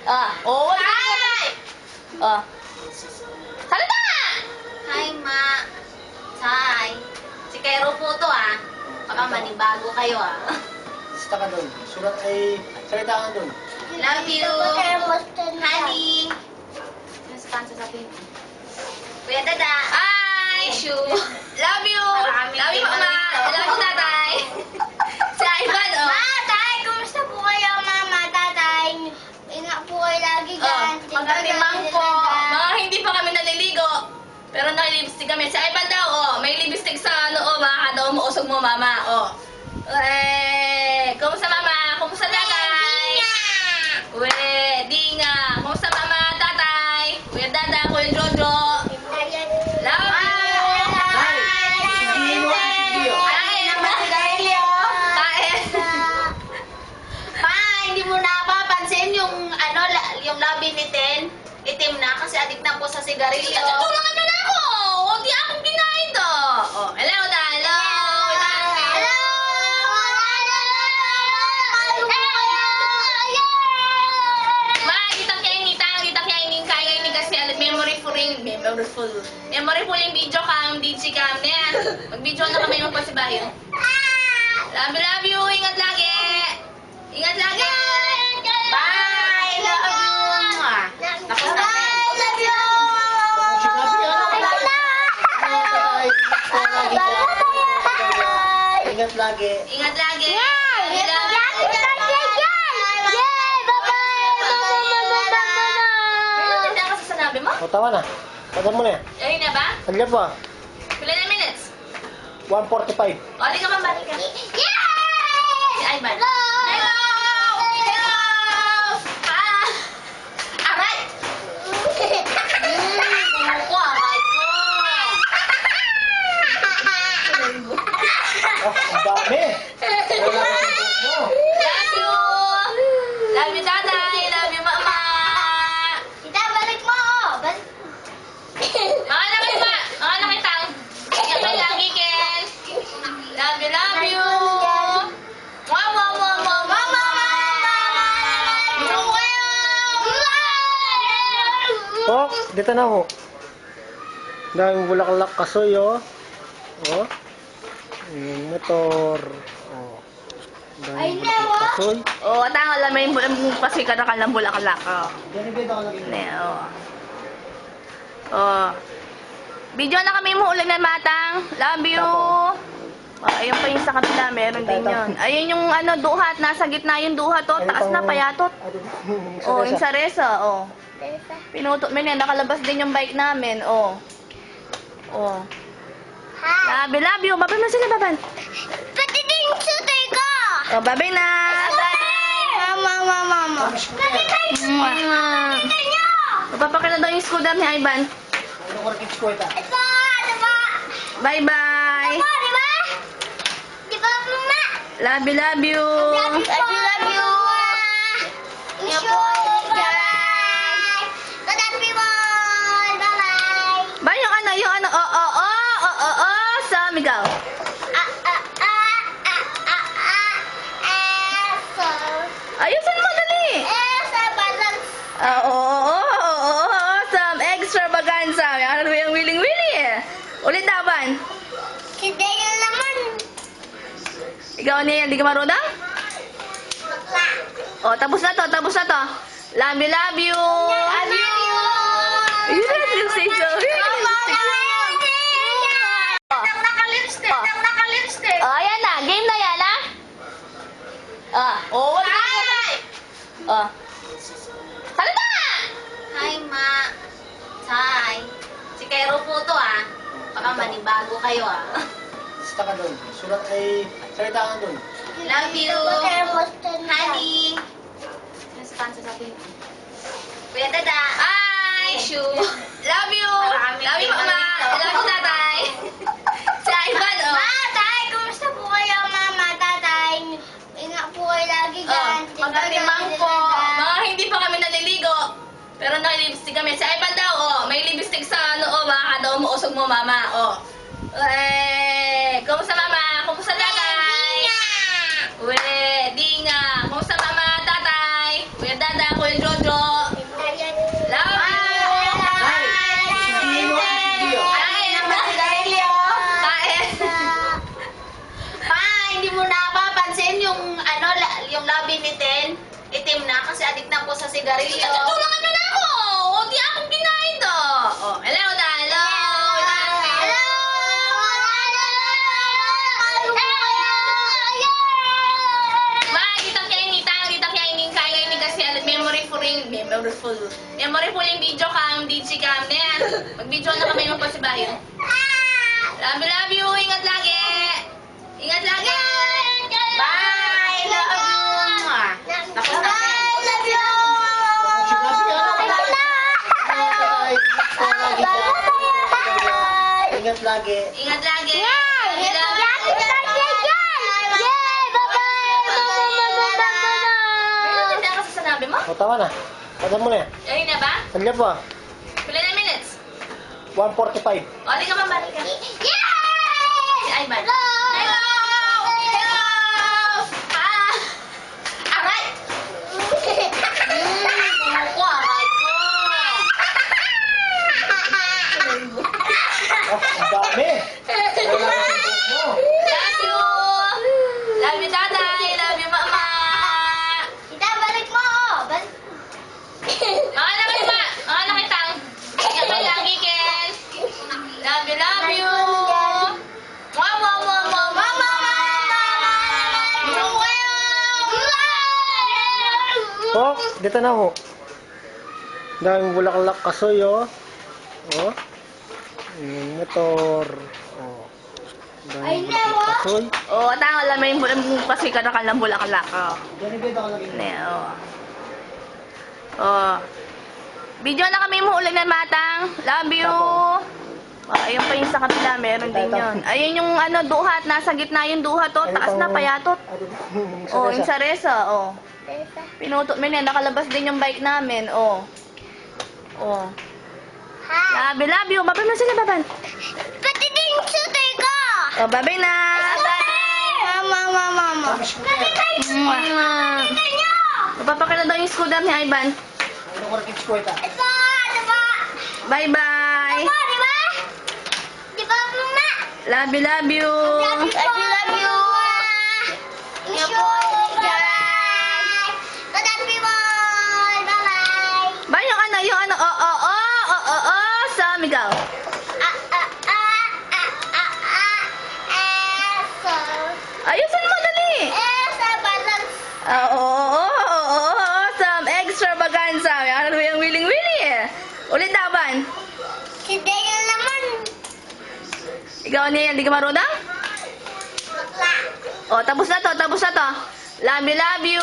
Oo. Hi! Salita nga! Hi, Ma. Hi. Si Kero po to, Baka manibago kayo, Basta ka doon. Sulat ay salita ka doon. Love you. Honey. Ano sa kansa sabihin? Kuya Dada. Hi! Shoo. Love you! Maraming Love you, mama! pinarito. Love you, tatay! Si Ivan, Ma, tay, kumusta po kayo, mama, tatay? Ingat po kayo lagi dyan. Magandang po. Mga hindi pa kami naliligo. Pero naka-lipstick kami. Si Ivan daw, may lipstick sa baka daw mausog mo, mama, kumusta, mama? Kumusta, tatay? Di nga. Kumusta, mama, tatay? Kuya Dada, Kuya Jojo. Love you! Kain! Kain! Pa, hindi mo napapansin yung yung labi ni Ten? Itim na kasi adik na po sa sigarilyo. Tutulungan na ako! Huwag di akong kinain to! Hello, da! Hello! Ma, ditang kaya ini kaya ini kasi memoriful yung video cam, DJ cam na yan. Mag-video na kami magpasibayo. Love you! Ingat lagi! Ingat lagi! Bye! Love you! Tapos na, Ten. Ingat lagi. Ingat lagi! Ano tinda ka sa sanabi mo? O, tama na. Tagal mo na yan. Ayun na ba? Tagal pa. Pila na minutes? 1:45. O, di ka mabalik ka. Si Ivan. Hello! Hello! Hello! Aray! Oh, ang dami. Wala ka sa mo. Love you! Love you, tatay! Love you, mama! Tita, balik mo! Balik. Mga laki pa! Mga laki tang! Ingat ka lagi, Ken! Love you! Wow, wow, wow, wow, wow, Oh, dito na ho. Daming bulaklak kasoy, oh. Oh. Yung motor. Oh. Daming bulaklak kasoy. Oh, tanga lang may kasi kadakalang bulaklak. Yan dito ka lagi. Video na kami mo ulit na matang. Love you. Ayun pa yung sa kabila, meron din yun. Ayun yung duhat, nasa gitna yung duhat to, taas na payatot. Yung sa resa, Pinutot mo na, nakalabas din yung bike namin, Love you. Babay mo sila, baban. Pati din yung sutoy ko! Babay na. Mama. Pati nyo! Papakita daw yung scooter ni Ivan. Ano ko rin ko ito? Ito, ano ba? Bye-bye. Ito, di ba? Di ba, mama? Love you. Love you. Miss you. Bye-bye. Love everyone. Bye-bye. Ba yung sa migaw. So, Ayusin mo, dali. sa balance. Some extravaganza. Ano ba yung willing-willing Ulit daban. Hindi yun naman. Ikaw niya, hindi ka marunong? Bakla. Tapos na to. Love you. Love you. Yun na, lipstick ko. Naka-lipstick. Naka-lipstick. Ayan na. Game na yan, wala ka. Hi! Salita nga! Hi, Ma. Hi. Si Kero po to, Baka manibago kayo, Basta ka doon. Sulat ay salita ka doon. Love you. Honey. Ano sa kansa sabihin? Kuya Dada. Hi! Shoo. Love you! Maraming Love you, mama! pinarito. Love you, tatay! Si Ivan, Ma, tay, kumusta po kayo, mama, tatay? Ingat po kayo lagi dyan. Magandang po. Mga hindi pa kami naliligo. Pero naka-lipstick kami. Si Ivan daw, may lipstick sa baka daw mausog mo, mama, Kumusta, mama? Kumusta, tatay? Di nga. Kumusta, mama, tatay? Kuya Dada, Kuya Jojo? yung labi ni Ten, itim na kasi adik na po sa sigarilyo. Tulungan mo na ako! Hindi akong kinain to! Oh, hello na, hello! Memoriful yung video cam, digicam na yan. Mag-video na kami ng pasibayo. Love you, ingat lagi! Ingat lagi! Bye! Love you! Tapos na. Ingat lagi. Ingat lagi! Ano tinda ka sa sanabi mo? O, tama na. Pagod mo na yan. Ayun na ba? Sandali po. Pila na minutes? 1:45. O, di ka mabalik ka. Si Ivan. Hello! Ah! Aray! Ko, aray ko! Ang dami. Wala na yung buhok mo. Love you! Love you, tatay! Love you, mama! Mga naman ba? Mga nakitang. Ingat ka lagi, Ken. Love you, love you! Oh, dito na ho. Daming bulaklak kasoy, oh. Oh. Yung motor. Oh. Daming bulaklak kasoy. Oo, tanga lang may kasi kanakalang bulaklak. Oo. Yan yung dito ka lagi. Ne, oo. Oo. Video na kami mo ulan ng matang. Love you. Ayun pa yung sa kabila, meron din yun. Ayun yung ano, duhat, nasa gitna yung duhat, oh. Taas na, payatot. Oh, yung sa resa, oh. Pinutot mo yan, nakalabas din yung bike namin, oh. Oh. Love you. Babay mo, sige, baban. Pati din sutoy ko! Oh, babay na. Mama. Mapapakita daw yung scooter ni Ivan. Ano ko rakit ko ito? Ito, diba? Bye-bye. Diba? Diba, mama? Love you. Love you. Miss you. Bye. Love everyone. Bye-bye. Ba yung ano, sa migaw. Eso. Ayusin mo, dali. Esa balance. Some extravaganza. Ano yung willing-willy eh. Ulit daban. Si Daniel naman. Ikaw niya yan, di ka marunong? Bakla. Oh, tapos na to. Love you.